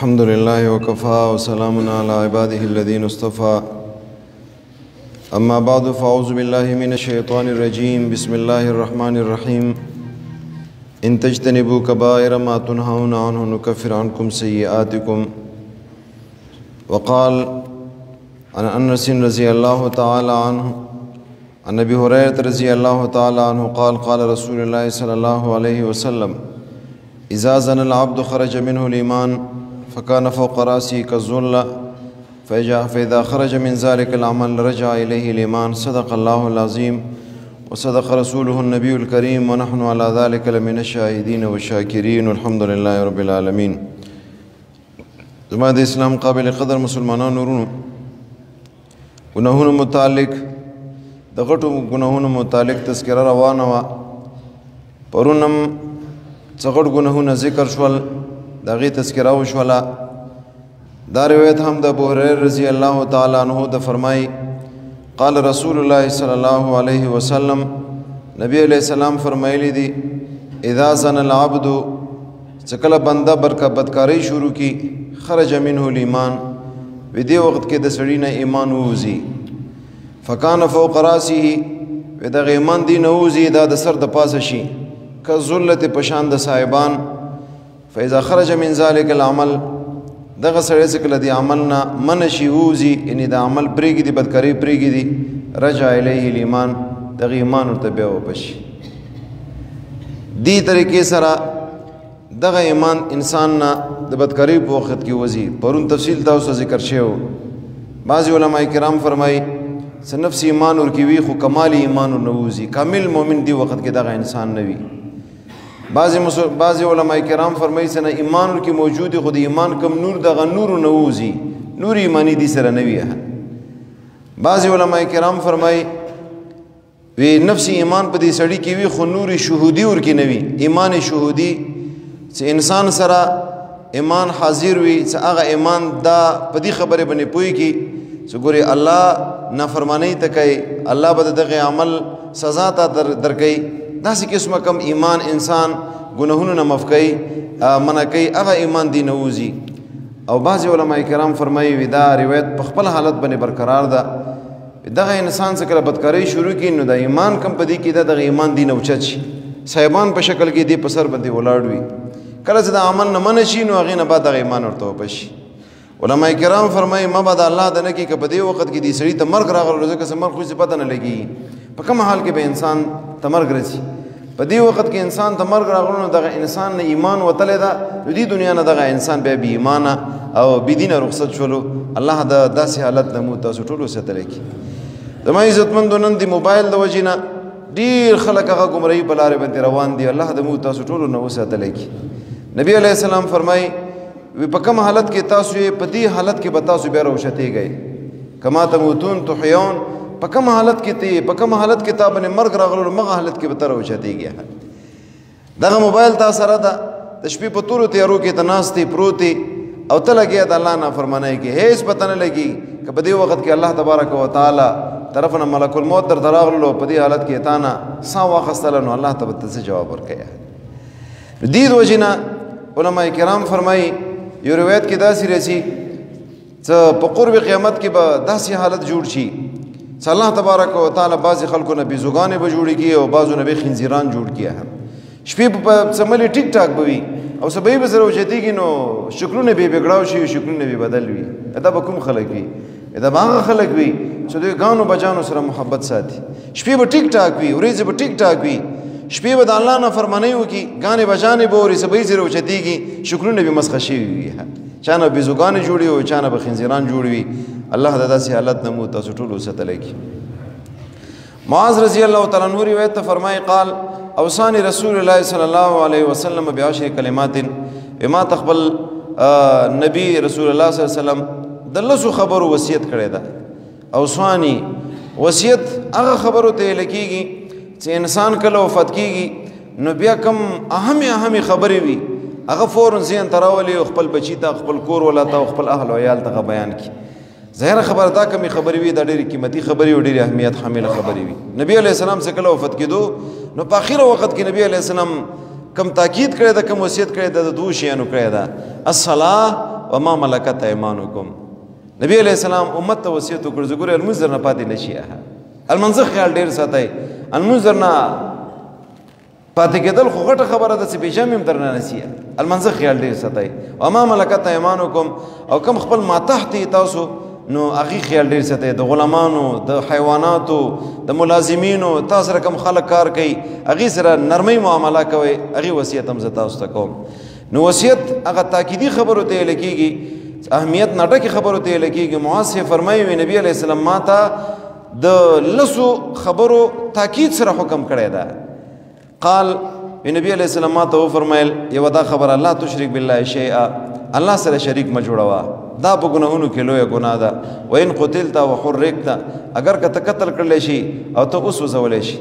अल्हम्दुलिल्लाहि वकफ़ा वसलामुन अला इबादिहि अल्लज़ीना इस्तफ़ा अम्मा बअदु फ़अऊज़ु बिल्लाहि मिनश शैतानिर रजीम बिस्मिल्लाहिर रहमानिर रहीम इन तज्तनिबू कबाइर मा तुनहौना अन्हु नुकफ्फिर अन्कुम सय्यिआतिकुम वक़ाल अन अनस रज़ियल्लाहु तआला अन्हु अन अबी हुरैरह रज़ियल्लाहु तआला अन्हु क़ाल क़ाल रसूलुल्लाह सल्लल्लाहु अलैहि वसल्लम इज़ा ज़नल अब्दु ख़रज मिन्हुल ईमान फ़कान फ़ौक़ रासिही कज़्ज़ुल्ला फ़इज़ा ख़रज मिन ज़ालिकल अमल रजअ इलैहिल ईमान सदक़ल्लाहुल अज़ीम व सदक़ रसूलुहुन नबियुल करीम व नहनु अला ज़ालिका लमिनश शाहिदीन व शाकिरीन अल्हम्दुलिल्लाहि रब्बिल आलमीन। जमात इस्लाम काबिल क़दर मुसलमानान नूरुन गुनाहों मुतालिक दगटो गुनाहों मुतालिक तज़किरा रवान वा परुनम चगड़ गुनाहों ज़िक्र शवल दागी तज़किरा वशवला दा रिवायत हम द अबू हुरैरा रज़ी अल्लाह ताला अन्हु द फरमाई क़ाल रसूलुल्लाह सल्लल्लाहु अलैहि वसल्लम नबी अलैहि सलाम फरमाइली दी इज़ा ज़नल अब्दु चकल बंदा बरका बदकारी शुरू की खरज मिन्हुल ईमान विदे वक्त के दसड़ी न ईमान वूज़ी फ़कान फ़ौक़ रासिही विदा ईमान दी नवूज़ी दा दसर द पासशी कज़ुल्लत पशांद साहिबान फ़इज़ा ख़रज मिन ज़ालिकल अमल दगा सड़े से कल दी अमल ना मन शिवूज़ी यानी दा अमल प्रेगी दी बदकारी प्रेगी दी रजा इलैहिल ईमान दगी ईमान और तबिया वापसी दी तरीके सरा दगा ईमान इंसान ना द बदकारी पे वक़्त की वज़ी परुन तफसील था उसका ज़िक्र शेव बाज़ी उलमाए किराम फरमाई सनफ़सी ईमान और की वी खु कमाली ईमान और नवूज़ी कामिल मोमिन दी वक़्त के दगा इंसान नवी बाज़ी उलमाए किराम फरमाई सना ईमान और की मौजूद खुद ईमान कम नूर दगा नूर नवूज़ी नूर ईमानी दी सरा नवी है। बाज़ी उलमाए किराम फरमाई वे नफ्सी ईमान पदी सड़ी की वी खु नूर शहूदी और की नवी ईमान शहूदी से इंसान सरा ईमान हाजिर हुई से आगा ईमान दा पदी खबर बने पुई की सो गोरे अल्लाह नाफरमानी तकई अल्लाह बद दगे अमल सज़ा ता दर कई दासी किस्म कम ईमान इंसान गुनाहों न मफ़कई मना कई आगा ईमान दी नवूज़ी और बाज़ उलमाए किराम फरमाई विदा रिवायत पखपल हालत बने बरकरार दा दगा इंसान से कल बदकारी शुरू की नु दा ईमान कम पदी की दा दगा ईमान दी नवचच साहिबान पर शक्ल की दी पसर बंदी उलाड़वी कल से दा अमन न मनशी नु अगी न बाद दगा ईमान और तोबशी उलमाए किराम फरमाई मा बाद अल्लाह दने की कपदे वक़्त की दी सड़ी तमर्ग रागल रोज़े का समर खुद से पता न लगी पकम हाल के बे इंसान तमर्ग रसी पदी वक़्त के इंसान तमर्ग रागल दगा इंसान ने ईमान वतले दा दी दुनिया न दगा इंसान बे भी ईमाना और बिदीना रुखसत चलो अल्लाह दा दासी हालत नमूता सुटोलो से तले की दमाई इज़्ज़तमंद नन दी मोबाइल द वजीना दीर खलक का गुमराही पलारे बनते रवान दी अल्लाह द मुता सुटोलो न उसे तले की नबी अलैहि सलाम फरमाई वे पकम हालत के तासु पदी हालत के बतासु बेरा उशते गए कमा तमूतून तुहयौन पकम हालत के ते पकम हालत के ताब ने मर्ग रागल मग हालत के बतर उशते गया दगा मोबाइल ता सरा दा तशबी पतुर तैयारो के तनास्ती प्रोती और तला गया अल्लाह ना फरमाने की है इस पता न लगी कि पदी वक़्त के अल्लाह तबारक व तआला तरफ न मलकुल मौत दर दरागलो पदी हालत के ताना सा वाखस्तलन अल्लाह तबत से जवाब और कया दीद वजिना उलमाए किराम फरमाई ये रिवायत की दासी रसी पकुर्ब क़यामत की दासी हालत जुड़ छी अल्लाह तबारक व तआला बाज़ खल्को नबी जुगाने बजूड़ी की और बाज़ो नबी खिंजीरान जुड़ किया है शपी समली ठीक ठाक बवी और सबई बसर उचती की नो शुक्र ने भी बिगड़ाव शी शुक्र ने भी बदल हुई अदा बकुम खलक भी अदा बागा खलक भी सो दे गानो बजानो सरा मोहब्बत साथी शपी ब ठीक ठाक भी उरे से ब ठीक ठाक भी शपी बद अल्लाह ना फरमाने हो कि गाने बजाने बोरी सबई से उचती की शुक्र ने भी मस्खशी हुई है चाना बेजुगाने जुड़ी हो चाना बखिंजीरान जुड़ी हुई अल्लाह दादा से हालत नमूता सुटुल से तले की मुआज़ रज़ी अल्लाह तआला अन्हु रिवायत फरमाए क़ाल अवसानी रसूलुल्लाह सल्लल्लाहु अलैहि वसल्लम बिआशरि कलिमातिन इमा तक़बल नबी रसूलुल्लाह सल्लल्लाहु अलैहि वसल्लम दल्लसु खबर वसियत करे दा अवसानी वसियत अगर खबर होते लकीगी से इंसान कल वफ़ात कीगी न बिया कम अहम खबरें भी अगर फ़ौरन ज़हन तरावली खपल बची था खपल कोर वाला था खपल अहल वयाल तक बयान की ज़ाहिर खबर था कमी खबरी हुई दा डेरी कीमती खबरी और डेरी अहमियत हामिल खबरी हुई नबी अलैहिस्सलाम से कल वफ़ात की दो न आखिर वक़्त की नबी अलैहिस्सलाम कम ताकीद करे दा कम वसियत करे दा दो शियानु करे दा अस्सलाह وما ملکت ایمانکم. نبی علیہ السلام امت ته وصیت وکړ چې ګوره لمونځ درنه پاتې نه شي. لمانځه خیال ډېر ساتئ. لمونځ درنه پاتې کېدل خو غټه خبره ده چې پیژام هم درنه نه شي. لمانځه خیال ډېر ساتئ. وما ملکت ایمانکم، او کم خپل ماتحت تاسو نو هغې خیال ډېر ساتئ. د غلامانو، د حیواناتو، د ملازمینو، تاسو سره کوم خلک کار کوي هغې سره نرمۍ معامله کوئ. هغې وصیت هم زه تاسو ته کوم. نو وصیت هغه تاکیدي خبرو ته ویل کېږي، اهمیت نه ډکې خبرو ته ویل کېږي. معاذ فرمایي وي نبي علیه السلام ما ته د لسو خبرو تاکید سره حکم کړی ده. قال نبی علیه السلام ما ته وفرمایل یوه دا خبره، لا تشرک بالله شیئا، الله سره شریک مه جوړوه، دا په ګناهونو کې لویه ګناه ده. وان قتلت وحرقت، اگر که ته قتل کړلی شي او ته اوس وځولی شي،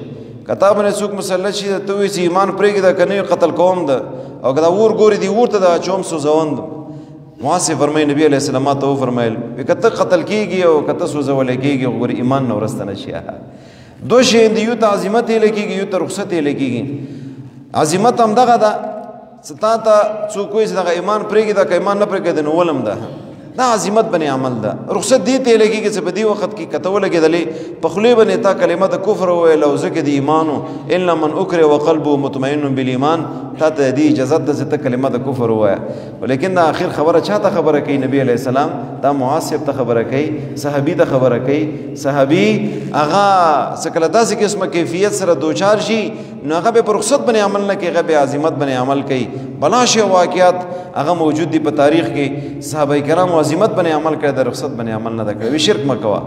که تا باندې څوک مسلط شي ته وایي چې ایمان پرېږده که نه قتل کوم ده، او که دا اور ګوري دي اور ته د اچوم سوځوم ده. معاذ فرمایي نبی علیه السلام ما ته وفرمایل که ته قتل کېږي او که ته سوځولی کېږي خو ګورې ایمان نه ورسته نه شي. دو شی دي، یو ته عظمت یې لیکېږي، یو ته رخصت یې لیکېږي. عظمت هم دغه ده چې تا ته څوک وایي چې دغه ایمان پرېږده که ایمان نه پرېږده نو ولم ده، دا عظمت بنې عمل ده. رخصت دې ته یې لګېږي چې په دې وخت کې که ته ولګېدلې په خولې باندې تا کلمه د کفر وویل او ځکه د ایمان و الا من اکره وقلبه مطمئن بالایمان، تا ته دې اجازت ده چې ته کلمه د کفر ووایه. ولیکن دا آخر خبره چا ته خبره کوي؟ نبی علیه السلام دا معاذ صاحب ته خبره کوي، صحابي ته خبره کوي. صحابي هغه څه کله داسې قسمه کیفیت سره دوچار شي نو هغه به په رخصت باندې عمل نه کوي، هغه به عظمت باندې عمل کوي. بلا شی واقعات هغه موجود دي په تاریخ کې، صحابه کرام عظمت باندې عمل کړی، د رخصت باندې عمل نه ده کړی. شرک مه کوه.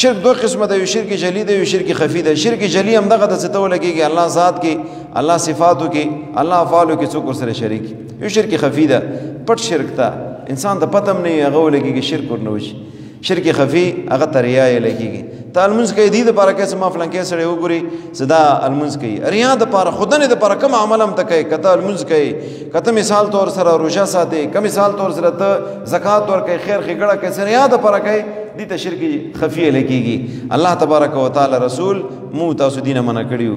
شرک دو قسمه ده، یو شرک جلی ده، یو شرک خفي ده. شرک جلی هم دغه ده چې ته ولګېږي الله ذات کې، الله صفاتو کې، الله افعالو کې څوک ورسره شریک. یو شرک خفي ده، پټ شرک ته انسان ته پته هم نه وي، هغه ولګېږي شرک ورنه وشي. شرک خفي هغه ته ریا یې لګېږي. ته لمونځ کوې دې دپاره کوې چې ما فلانکې سړی وګوري چې دا لمونځ کوي. ریا دپاره خودنې دپاره کوم عمل هم ته کوې، که ته لمونځ کوې، که ته مثال طور سره روژه ساتې، که مثال طور سره ته زکات ورکوې، خیر ښېګړه کوې، چې ریا دپاره کوې دې ته شرک خفي یې کېږي. الله تبارک وتعالی رسول مو تاسو دینه منع کړي.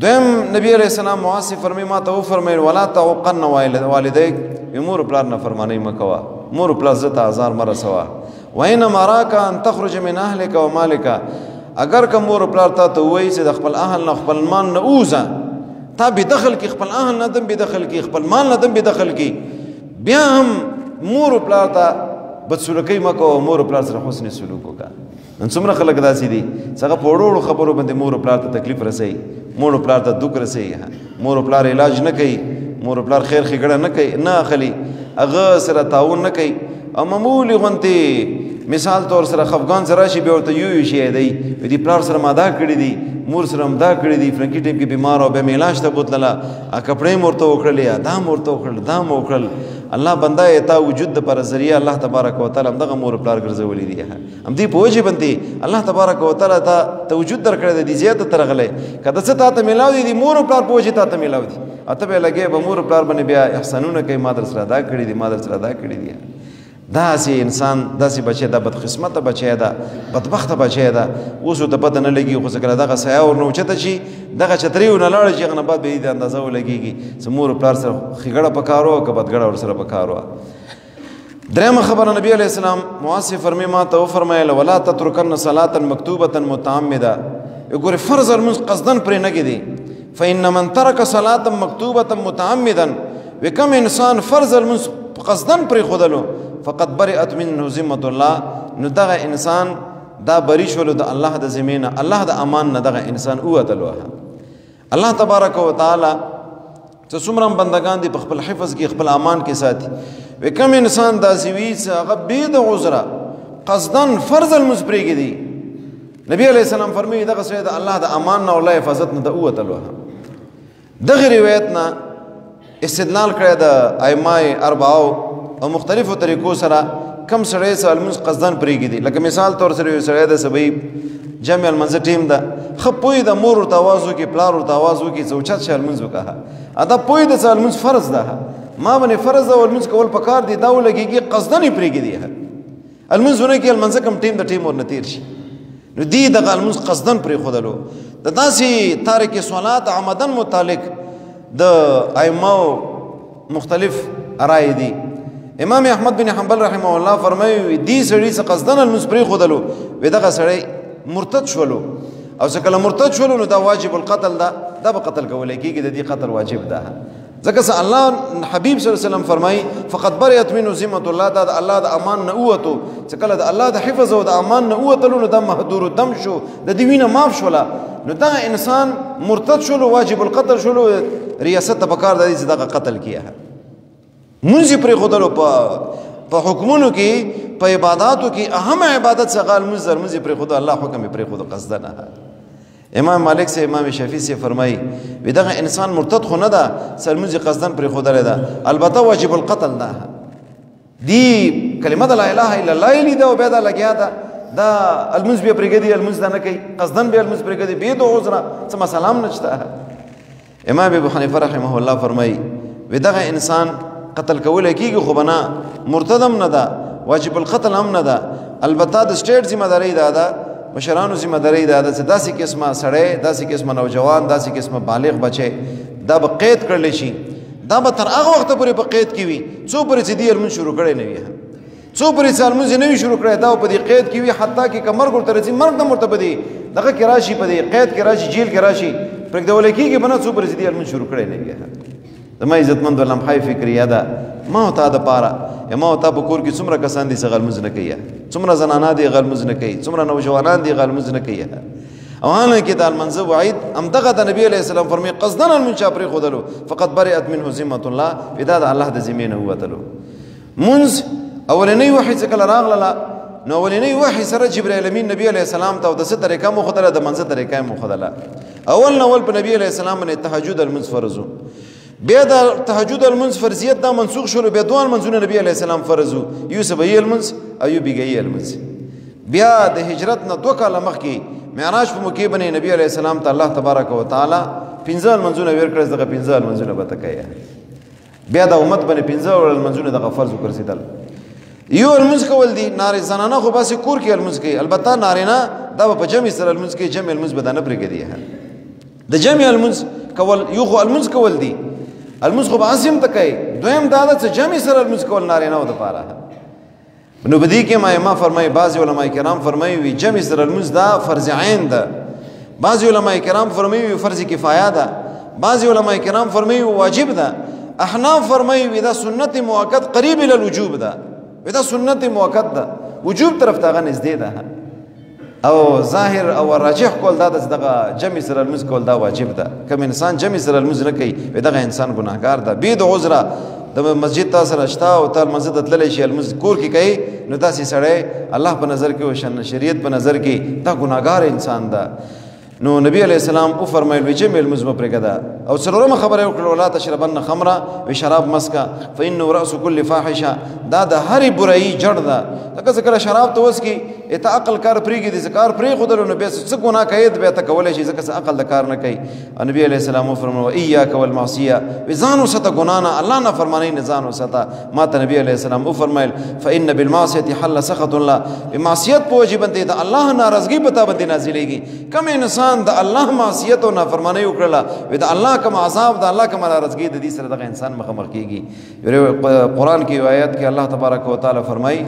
دویم نبی علیہ السلام معاذ فرمایي ما ته وفرمایل ولا تعقن والدیک، مور پلار نه فرمانی مه کوه، مور پلار زه ته آزار مه رسوه. وینما راک ان تخرج من اهلک و مالک، اگر که مور پلار تا ته وایي چې د خپل اهل نه خپل مال نه اوزه، تا بېدخل کړي، خپل اهل نه دم بېدخل کړي، خپل مال نه دم بېدخل کړي، بیا هم مور پلار ته بدسلوکۍ مه کوه، مور پلار سره حسن سلوک وکړه. نن څومره خلک داسې دي چې هغه په وړو وړو خبرو باندې مور پلار ته تکلیف رسوي، مور پلار ته دوک رسوي، مور پلار علاج نه کوي، مور پلار خیر ښېګړه نه کوي، نه اخلي، هغه سره تعاون نه کوي. او معمولي غوندې مثال طور سره خفګان سره راشي بیا ورته یو شی دی دې پلار سره ما دا کړي دي، مور سره هم دا کړي دي، فلانکي ټیم کې بیمار او بیا مې علاج ته بوتلله، کپړې مې ورته وکړلې، دا مې ورته وکړل، دا مې وکړل. الله بنده یې تا وجود دپاره ذریعه الله تبارک وتعالی همدغه مور پلار ګرځولي دي. همدې په وجې باندې الله تبارک وتعالی ته وجود درکړی دی، زیاته ته راغلی. که د څه تا ته میلاو دي د مور پلار په وجې تا ته میلاو دي، او ته به یې لګې به مور پلار باندې بیا احسانونه کوي، ما در سره دا کړي دي، ما در سره دا کړي دي. داسې انسان داسې بچی دا بدقسمته بچی ده، بدبخته بچی ده. اوس ورته پته نه لګي، خو چې کله دغه سایه ورنه اوچته شي، دغه چترۍ ورنه لاړه شي، هغه نه بعد به یې د اندازه ولګېږي چې مور پلار سره ښېګړه پکار وه که بدګړه ورسره پکار وه. درېیمه خبره نبي علیه السلام معاذ فرمایي ما ته وفرمایله ولا تترکن صلاة مکتوبة متعمده، ګورې فرض لمونځ قصدن پرې نه ږدي. فإن من ترک صلاة مکتوبة متعمدا، و کم انسان فرض لمونځ قصدن پرې ښودلو فقط برئت منه ذمة الله، نو دغه انسان دا بری شولو د الله د ذمې نه، الله د امان نه دغه انسان ووتلو. الله تبارک وتعالی چې څومره بندگان دي په خپل حفظ کې خپل امان کې ساتي. و کم انسان داسې وي چې هغه بې د عذره قصدن فرض لمونځ پرېږدي، نبی علیه السلام فرمایي دغه سړی د الله د امان نه او الله حفاظت نه د ووتلو. دغه روایت نه استدلال کړی د ائمه اربعو او مختلفو طریقو سره کم سړی چې لمونځ قصدن پرېږدي. لکه مثال طور سره یو سړی د سبی جمع لمانځه ټیم ده، ښه پوهې ده مور ورته آواز وکړي، پلار ورته آواز وکړي چې اوچت شه لمونځ وکړه، دا پوهې ده چې لمونځ فرض ده، ما باندې فرض ده او لمونځ کول پکار دي، دا ولګېږي قصدن یې پرېږدي. لمونځ ونه کړي لمانځه کوم ټیم د ټیم ورنه تېر شي، نو دې دغه لمونځ قصدن پرېښودلو. د داسې تارک صلات عمدن متعلق د ائمو مختلف رای دي. امام احمد بن حنبل رحمه الله فرمایي دې سړي څخه قصدن المنځ پرې خودلو وې دغه سړی مرتد شولو او څکه کله مرتد شولو نو دا واجب القتل دا به قتل کولای کېږي د دې قتل واجب ده ځکه چې الله حبیب صلی الله علیه وسلم فرمایي فقط بریت منه ذمه الله دا د الله د امان نه ووتو چې کله د الله د حفظ او د امان نه ووتلو نو دا محدور الدم شو د دې وینه معاف شوله نو دا انسان مرتد شولو واجب القتل شولو ریاست ته پکار دی چې دغه قتل کیه منځ پرې خودلو په حکمونو کې په عبادتو کې اهم عبادت څخه المنځ پرې خود الله حکم پرې خود قصد نه امام مالک سے امام شافعی سے فرمائی وی دغه انسان مرتد خو نه ده سلمونځ قصدن پرې خودل ده البته واجب القتل ده دی کلمه لا اله الا الله لی ده او بیا دا لګیا ده دا المنځ به پرېږدي المنځ نه کوي قصدن به المنځ پرېږدي به دو عذر څه مسالم نشته امام ابو حنیفه رحمه الله فرمایي وی دغه انسان قتل کول کېږي خو بنا مرتدم نه ده واجب القتل هم نه ده البته د سټیټ ذمہ داری ده مشرانو ذمہ داری ده چې داسې قسمه سړی داسې قسمه نوجوان داسې قسمه بالغ بچی دا به قید کړلی شي دا به تر هغه وخته پورې په قید کې وي څو پورې چې دې لمونځ شروع کړی نه وي څو پورې چې لمونځ نه وي شروع کړی دا په دې قید کې وي حتی کې که مرګ ورته رسي مرګ هم ورته په دې دغه کې راشي په دې قید کې راشي جیل کې راشي پرېږدولی کېږي به نه څو پورې چې دې لمونځ شروع کړی نه وي زما عزتمندو لمحه فکریه ده ما او تا دپاره ما او تا په کور کې څومره کسان دي چې هغه لمونځ نه کوي څومره زنانه دي هغه لمونځ نه کوي څومره نوجوانان دي هغه لمونځ نه کوي او حالانکې د لمانځه وعید همدغه د نبي علیه السلام فرمایي قصدن لمونځ چا پرېښودلو فقط بریت منه ذمة الله دا د الله د ذمې نه ووتلو مونځ اولنۍ وحي چې کله راغله نو اولنۍ وحي سره جبرائیل امین نبي علیه السلام ته د څه طریقه مو ښودله د منځه طریقه یې مو ښودله اول په نبي علیه السلام باندې تهجد المنځ فرض و بیا د تهجد المنځ فرضیت دا منسوخ شولو بیا دوه لمنځونه نبي علیه السلام فرض و یو سبعي المنځ او یو بیګایي المنځ بیا د هجرت نه 2 کاله مخکې معراج په موقع باندې نبي علیه السلام ته الله تبارک وتعالی 15 لمنځونه ویل کړل دغه 15 لمنځونه به ته کوې بیا د امت باندې 15 لمنځونه دغه فرض وګرځېدل یو لمونځ کول دي نارې زنانه خو باسې کور کې لمونځ کوي البته نارینه دا به په جمع سره لمونځ کوي جمع لمونځ به دا نه پرېږدي د جمع لمونځ کول یو خو لمونځ کول دي المنځ خو به عاصم ته کوي دویم دا ده چې جمع سره لمونځ کول نارینهو دپاره نو په دې کې ما فرمایي بعضې علما کرام فرمایي وي جمع سره لمونځ دا فرض عین ده بعضې علما کرام فرمایي وي فرض کفایه ده بعضې علما کرام فرمایي وي واجب ده احناف فرمایي وي دا سنت مؤکد قریب الی الوجوب ده وي دا سنت مؤکد ده وجوب طرف ته هغه نږدې ده او ظاهر او راجح کول دا دغه جمع سره لمونځ کول دا واجب ده کوم انسان جمع سره لمونځ نه کوي دغه انسان ګناهګار ده بې د عذره د مسجد تا سره شته او تا لمانځه ته تللی شي لمونځ کور کې کوي نو داسې سړی الله په نظر کې او شریعت په نظر کې دا ګناهګار انسان ده نو نبی علیہ السلام او فرمایل وی جمع لمونځ مه پرېږده او څلورمه خبره یې وکړه ولا تشربن خمره وی شراب مسکه فانه رأس کل فاحشه دا د هرې برایي جړ ده لکه چې کله شراب ته وڅکي ته عقل کار پرېږدي چې کار پرېښودلو نو بیا څه ګناه کوې بیا ته کولی شي ځکه چې عقل د کار نه کوي نبی علیه السلام وفرمایل وایاک والمعصیه وی ځان وساته ګناه نه الله نافرمانۍ نه ځان وساته ما ته نبی علیه السلام وفرمایل فان بالمعصیة حل سخط الله بمعصیت په وجې باندې د الله ناراضګي په تا باندې نازلېږي کوم انسان د الله معصیت او نافرمانۍ وکړله وی د الله کوم عذاب د الله کوم ناراضګي د دې سره دغه انسان مخامخ کېږي قرآن کې آیات کې الله تبارک وتعالی فرمایي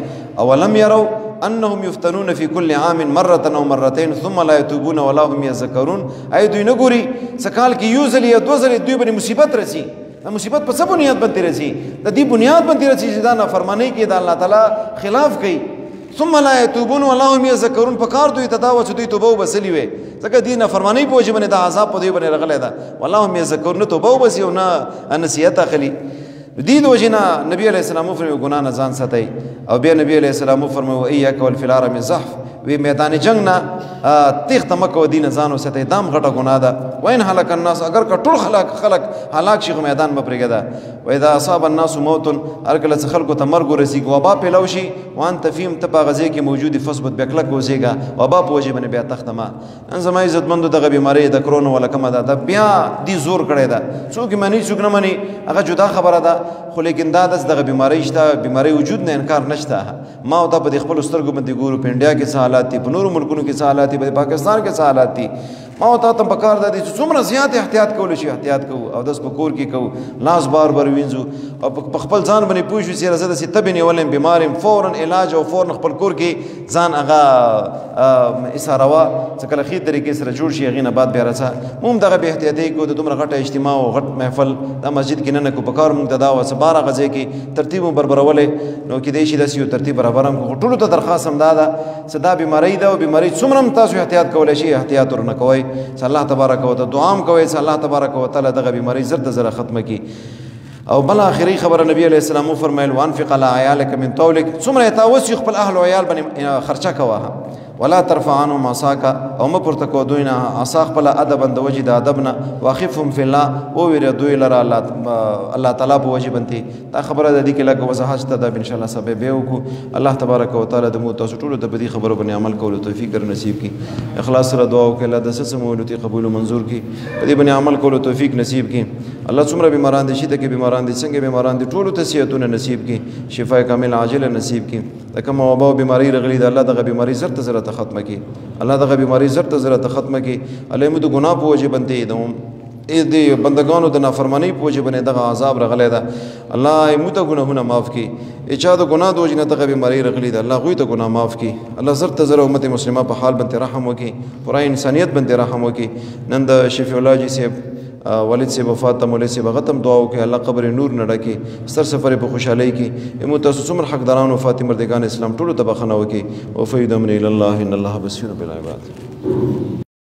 اولم يروا انهم يفتنون في كل عام مره او مرتين ثم لا يتوبون ولا هم يذكرون اي دوی نه ګوري سکال کې یو ځل یا دوه ځل دوی باندې مصیبت رسی دا مصیبت په څه بنیاد باندې رسی د دې بنیاد باندې رسی چې دا نافرمانی کې د الله تعالی خلاف کوي ثم لا يتوبون ولا هم يذكرون پکار دوی تداوه چې دوی توبه وبسلی وي ځکه دې نافرمانی په وجه باندې د عذاب په دوی باندې رغلی ده والله هم يذكرون توبه وبسي او نه نصیحت اخلي دې د وجې نه نبي علیه السلام وفرمایي ګناه نه ځان ساتئ او بیا نبی علیه السلام وفرمایي وایاک والفرار من زحف وی میدان جنگ نه تیښته مه کوه دې نه ځان وساتئ دا هم غټه ګناه ده وین هلک الناس اگر که ټول خلک هلاک شي خو میدان مه پرېږده واذا اصاب الناس موت هر کله چې خلکو ته مرګ ورسېږي وبا پیلو شي وانت فیم ته په هغه ځای کې موجود فثبت بیا کلک اوسېږه وبا په وجې باندې بیا تخته مه نن زما عزتمندو دغه بیمارۍ د کرونا ولا کومه ده بیا دې زور کړی ده څوک یې مني څوک نه مني هغه جدا خبره ده خو لیکن دا دغه بیماری شته بیماری وجود نه انکار نشته ما او تا په خپل سترګو باندې ګورو په انډیا کې څه حالات دي په نورو ملکونو کې څه حالات دي په پاکستان کې څه حالات دي ما او ته پکار د دې څومره زیات احتیاط کول شي احتیاط کوو او داس په کور کې کوو لاس بار بار وینځو او په خپل ځان باندې پوه شو چې زه د تبې نیولم بیمارم فورا علاج او فورا خپل کور کې ځان هغه اساروا څه کله خې طریقې سره جوړ شي غینه بعد بیا راځه موږ دغه به احتیاطي کو د دومره غټه اجتماع او غټ محفل د مسجد کې نه کو پکار موږ دا و سباره غځي کې ترتیب بربرولې نو کې دې شي داسې یو ترتیب برابرم کو ټولو ته درخواست هم دا صدا بیماری دا او بیماری څومره تاسو احتیاط کولای شي احتیاط ورنه کوئ الله تبارک وتعالى دعا هم کوي چې الله تبارک وتعالى دغه بیماری زرد زره ختمه کی او بل اخري خبر نبی علیہ السلام فرمایل وانفق على عيالك من طولك ثم يتوسع خپل اهل او عيال باندې خرچه کوه ولا ترفع عنهم عصاك او ما پورته کو دوی نه عصا خپل ادب اند وجه د ادب نه واخفهم في الله او ور دوی لرا الله تعالی په وجه بنتي دا خبره د دې کې لکه وضاحت ته د ان شاء الله سبب به وکړو الله تبارک وتعالى د مو تاسو ټول د بدی خبرو باندې عمل کولو توفیق در نصیب کی اخلاص سره دعا وکړه الله د سمولتي قبول او منظور کی په دې باندې عمل کولو توفیق نصیب کی الله څومره بیماران دي شته کې بیماران دي څنګه بیماران دي ټول ته صحتونه نصیب کی شفای کامل عاجل نصیب کی دا کوم وبا بیماری رغلی د الله دغه بیماری زرت زره ختمه کی الله دغه بیماری زرت زره ختمه کی الله مو د ګناه په وجه بنته دوم اې دې بندگانو د نافرمانی په وجه باندې دغه عذاب رغلی دا الله مو ته ګناهونه معاف کی اچا د ګناه د وجه نه دغه بیماری رغلی دا الله غوی ته ګناه معاف کی الله زرت زره امت مسلمه په حال باندې رحم وکي پورا انسانیت باندې رحم وکي نن د شفیع الله جی سے والد سے وفات مولوی سے بغتم دعا وکي الله قبر نور نډکی سر سفر په خوشحالي کې متصمر حقداران وفات مردگان اسلام ټول ته بخنه وکي او فیدم الى الله ان الله بصیر بالعباد